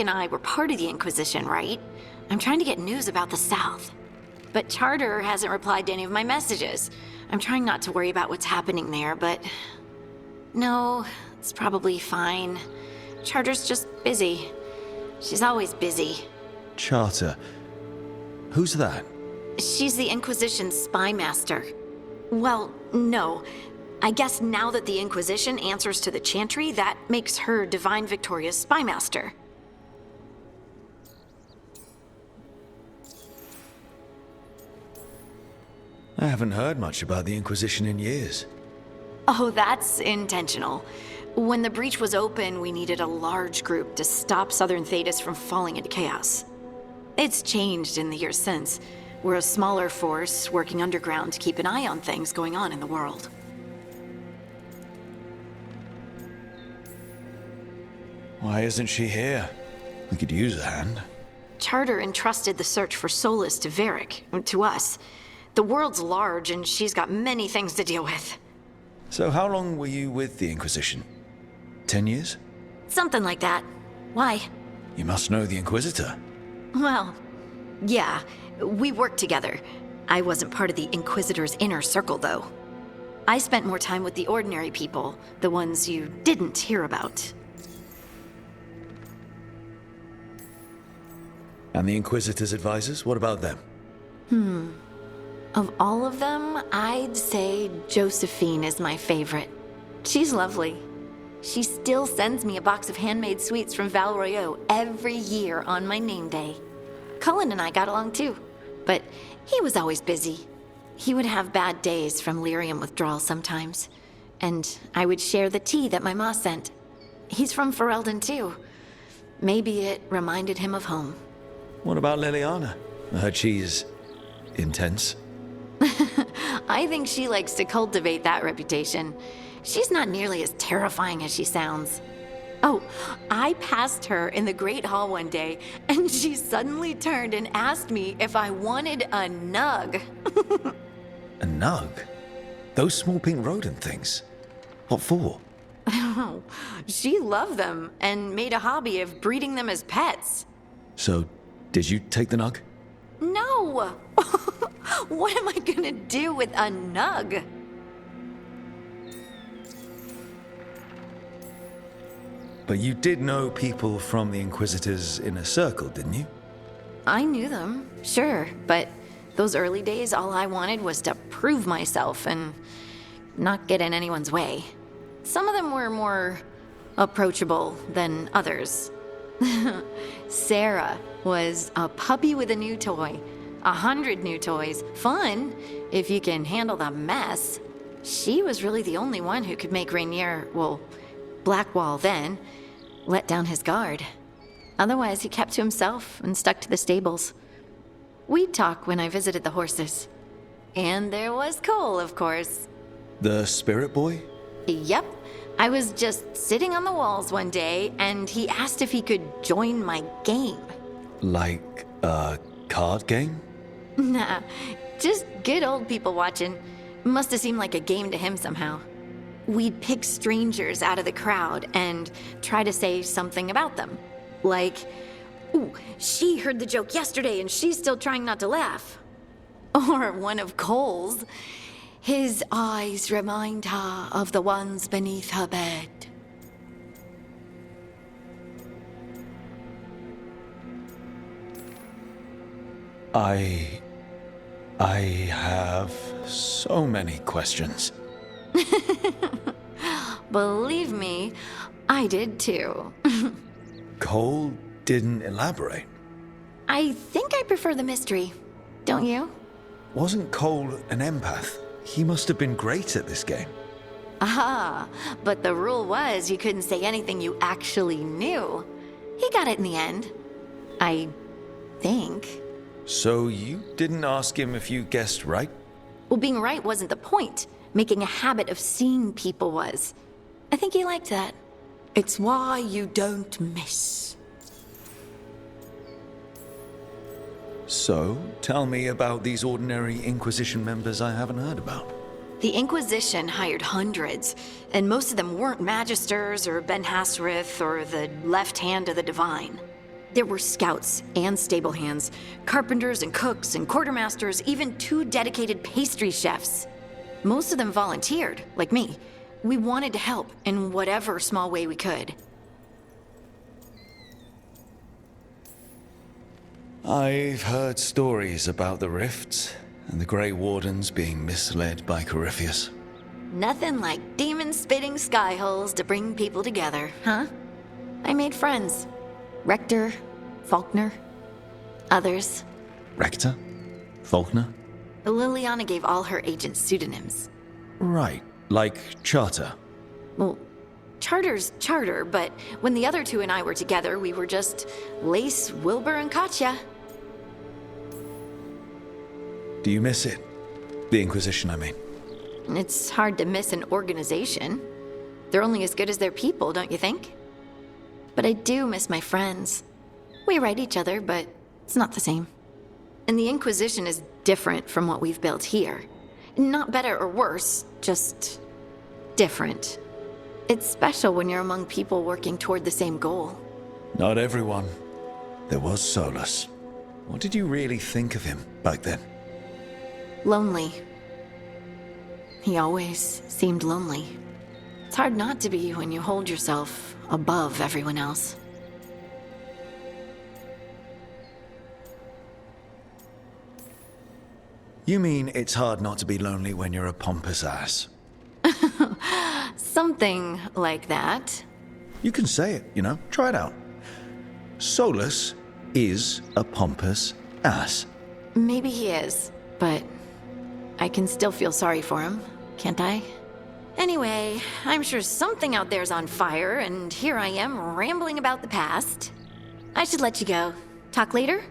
and I were part of the Inquisition, right? I'm trying to get news about the South. But Charter hasn't replied to any of my messages. I'm trying not to worry about what's happening there, but... No, it's probably fine. Charter's just busy. She's always busy. Charter? Who's that? She's the Inquisition's spy master. Well, no. I guess now that the Inquisition answers to the Chantry, that makes her Divine Victoria's spy master. I haven't heard much about the Inquisition in years. Oh, that's intentional. When the breach was open, we needed a large group to stop Southern Thedas from falling into chaos. It's changed in the years since. We're a smaller force working underground to keep an eye on things going on in the world. Why isn't she here? We could use a hand. Charter entrusted the search for Solus to Varric, to us. The world's large, and she's got many things to deal with. So how long were you with the Inquisition? 10 years? Something like that. Why? You must know the Inquisitor. Well, yeah, we worked together. I wasn't part of the Inquisitor's inner circle, though. I spent more time with the ordinary people, the ones you didn't hear about. And the Inquisitor's advisors, what about them? Of all of them, I'd say Josephine is my favorite. She's lovely. She still sends me a box of handmade sweets from Val Royeaux every year on my name day. Cullen and I got along too, but he was always busy. He would have bad days from lyrium withdrawal sometimes, and I would share the tea that my ma sent. He's from Ferelden too. Maybe it reminded him of home. What about Liliana? I heard she's intense. I think she likes to cultivate that reputation. She's not nearly as terrifying as she sounds. Oh, I passed her in the Great Hall one day, and she suddenly turned and asked me if I wanted a nug. A nug? Those small pink rodent things? What for? Oh, she loved them and made a hobby of breeding them as pets. So, did you take the nug? No! What am I gonna do with a nug? But you did know people from the Inquisitor's inner circle, didn't you? I knew them, sure, but those early days, all I wanted was to prove myself and not get in anyone's way. Some of them were more approachable than others. Sarah was a puppy with a new toy. 100 new toys. Fun, if you can handle the mess. She was really the only one who could make Rainier, well, Blackwall then, let down his guard. Otherwise, he kept to himself and stuck to the stables. We'd talk when I visited the horses. And there was Cole, of course. The spirit boy? Yep. I was just sitting on the walls one day, and he asked if he could join my game. Like a card game? Nah, just good old people watching. Must have seemed like a game to him somehow. We'd pick strangers out of the crowd and try to say something about them. Like, ooh, she heard the joke yesterday and she's still trying not to laugh. Or one of Cole's. His eyes remind her of the ones beneath her bed. I have so many questions. Believe me, I did too. Cole didn't elaborate. I think I prefer the mystery. Don't you? Wasn't Cole an empath? He must have been great at this game. Ah, but the rule was you couldn't say anything you actually knew. He got it in the end. I think. So you didn't ask him if you guessed right? Well, being right wasn't the point. Making a habit of seeing people was. I think he liked that. It's why you don't miss. So, tell me about these ordinary Inquisition members I haven't heard about. The Inquisition hired hundreds, and most of them weren't Magisters or Ben Hassrith or the left hand of the Divine. There were scouts and stable hands, carpenters and cooks and quartermasters, even 2 dedicated pastry chefs. Most of them volunteered, like me. We wanted to help in whatever small way we could. I've heard stories about the rifts and the Grey Wardens being misled by Corypheus. Nothing like demon-spitting sky holes to bring people together, huh? I made friends. Rector, Faulkner, others. Rector? Faulkner? Liliana gave all her agents pseudonyms. Right, like Charter. Well, Charter's Charter, but when the other 2 and I were together, we were just Lace, Wilbur, and Katya. Do you miss it? The Inquisition, I mean. It's hard to miss an organization. They're only as good as their people, don't you think? But I do miss my friends. We write each other, but it's not the same. And the Inquisition is different from what we've built here. Not better or worse, just different. It's special when you're among people working toward the same goal. Not everyone. There was Solus. What did you really think of him back then? Lonely. He always seemed lonely. It's hard not to be when you hold yourself above everyone else. You mean it's hard not to be lonely when you're a pompous ass? Something like that. You can say it, you know. Try it out. Solus is a pompous ass. Maybe he is, but I can still feel sorry for him, can't I? Anyway, I'm sure something out there's on fire, and here I am rambling about the past. I should let you go. Talk later?